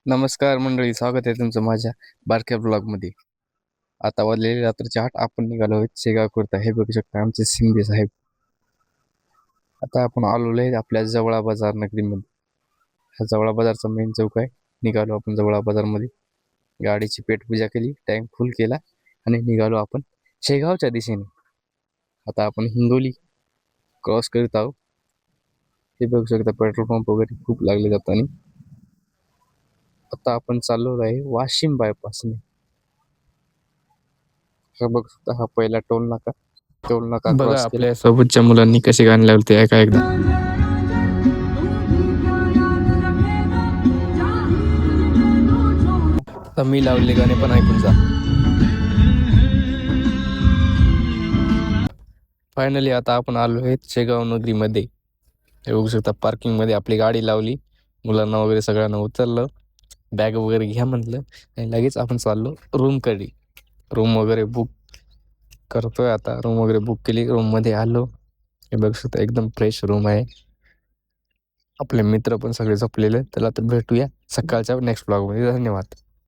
नमस्कार मंडळी, स्वागत आहे तुमचं माझ्या बारक्या ब्लॉगमध्ये. आता वाजलेले रात्रीचे 8. आपण निघालो आहोत शेगाव करता. हे बघू शकता आमचे शिंदे साहेब. आता आपण आलेलो आहे आपल्या जवळा बाजार नगरीमध्ये. हा जवळा बाजारचा मेन चौक आहे. निघालो आपण जवळा बाजारमध्ये. गाडीची पेटपूजा केली, टँक फुल केला आणि निघालो आपण शेगावच्या दिशेने. आता आपण हिंगोली क्रॉस करीत आहोत. हे बघू शकता पेट्रोल पंप वगैरे खूप लागले जाताना. आता आपण चाललो आहे वाशिम बायपासने. हा बघ हा पहिला टोल नाका बघा क्रॉस केला. आपल्या सोबतच्या मुलांनी कसे गाणे लावले ते ऐका एकदा. आता मी लावलेले गाणे पण ऐकून जा. फायनली आता आपण आलो आहे शेगाव नगरीमध्ये. हे बघू शकता पार्किंग मध्ये आपली गाडी लावली, मुलांना वगैरे सगळ्यांना उतरलं, बॅग वगैरे घ्या म्हटलं आणि लगेच आपण चाललो रूमकडे. रूम वगैरे बुक करतोय आता. रूम वगैरे बुक केली, रूम मध्ये आलो. हे बघू शकता एकदम फ्रेश रूम आहे. आपले मित्र पण सगळे झोपलेले. तर आता भेटूया सकाळच्या नेक्स्ट ब्लॉगमध्ये. धन्यवाद.